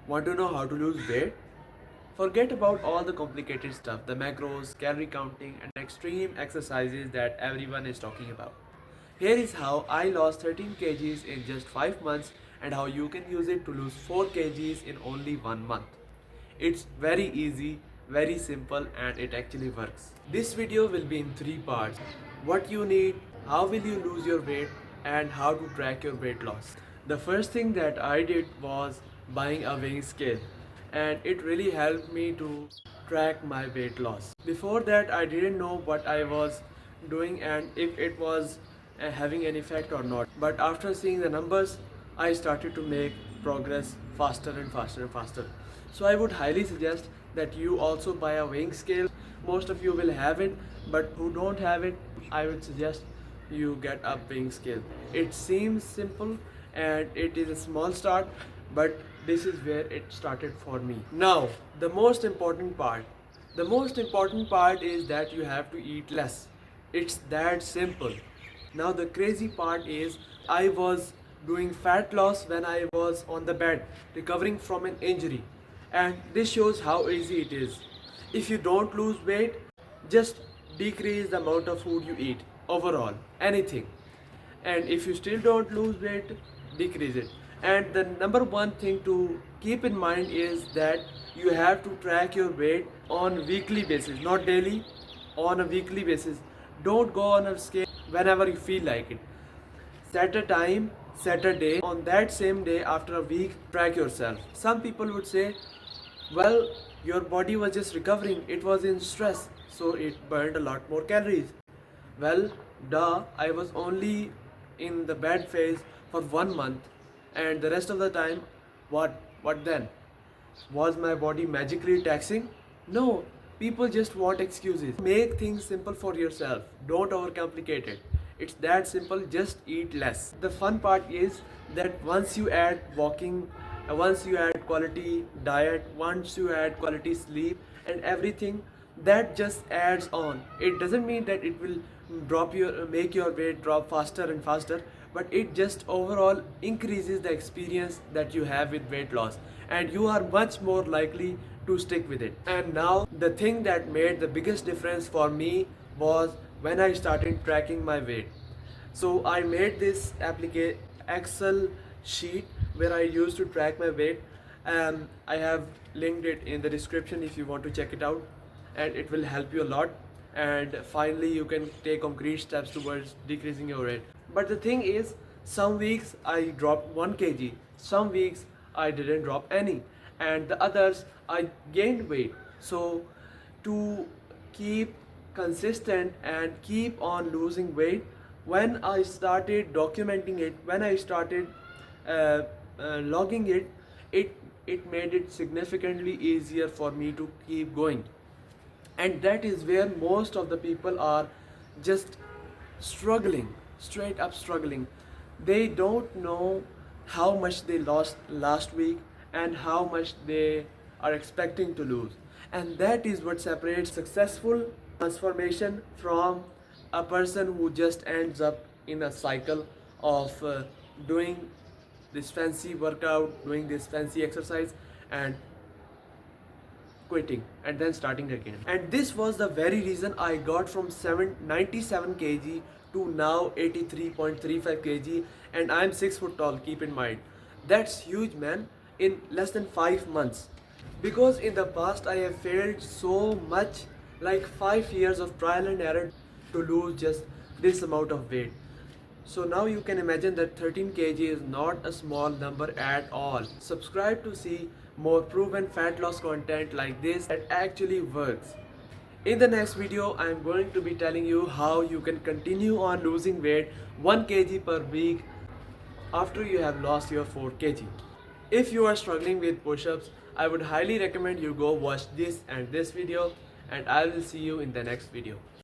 Want to know how to lose weight? Forget about all the complicated stuff, the macros, calorie counting, and extreme exercises that everyone is talking about. Here is how I lost 13 kgs in just 5 months and how you can use it to lose 4 kgs in only 1 month. It's very easy, very simple, and it actually works. This video will be in 3 parts. What you need, how will you lose your weight, and how to track your weight loss. The first thing that I did was buying a weighing scale, and it really helped me to track my weight loss. Before that, I didn't know what I was doing and if it was having an effect or not. But after seeing the numbers, I started to make progress faster and faster and faster. So I would highly suggest that you also buy a weighing scale. Most of you will have it, but who don't have it, I would suggest you get a weighing scale. It seems simple and it is a small start, but this is where it started for me. Now, the most important part. The most important part is that you have to eat less. It's that simple. Now the crazy part is I was doing fat loss when I was on the bed recovering from an injury, and this shows how easy it is. If you don't lose weight, just decrease the amount of food you eat overall, anything. And if you still don't lose weight, decrease it. And the number one thing to keep in mind is that you have to track your weight on weekly basis, not daily, on a weekly basis. Don't go on a scale whenever you feel like it. Set a time, set a day. On that same day, after a week, track yourself. Some people would say, well, your body was just recovering, it was in stress, so it burned a lot more calories. Well, duh, I was only in the bad phase for 1 month, and the rest of the time, what then? Was my body magically taxing? No, people just want excuses. Make things simple for yourself. Don't overcomplicate it. It's that simple, just eat less. The fun part is that once you add walking, once you add quality diet, once you add quality sleep and everything, that just adds on. It doesn't mean that it will make your weight drop faster and faster, but it just overall increases the experience that you have with weight loss, and you are much more likely to stick with it. And now the thing that made the biggest difference for me was when I started tracking my weight. So I made this Excel sheet where I used to track my weight. I have linked it in the description if you want to check it out, and it will help you a lot. And finally, you can take concrete steps towards decreasing your weight. But the thing is, some weeks I dropped 1 kg, some weeks I didn't drop any, and the others I gained weight. So to keep consistent and keep on losing weight, when I started documenting it, when I started logging it, it made it significantly easier for me to keep going. And that is where most of the people are just struggling, straight up struggling. They don't know how much they lost last week and how much they are expecting to lose. And that is what separates successful transformation from a person who just ends up in a cycle of doing this fancy workout, doing this fancy exercise, and quitting and then starting again. And this was the very reason I got from 97 kg to now 83.35 kg, and I'm 6 foot tall, keep in mind. That's huge, man, in less than 5 months. Because in the past I have failed so much, like 5 years of trial and error to lose just this amount of weight. So now you can imagine that 13 kg is not a small number at all. Subscribe to see more proven fat loss content like this that actually works. In the next video, I am going to be telling you how you can continue on losing weight 1 kg per week after you have lost your 4 kg. If you are struggling with push-ups, I would highly recommend you go watch this and this video, and I will see you in the next video.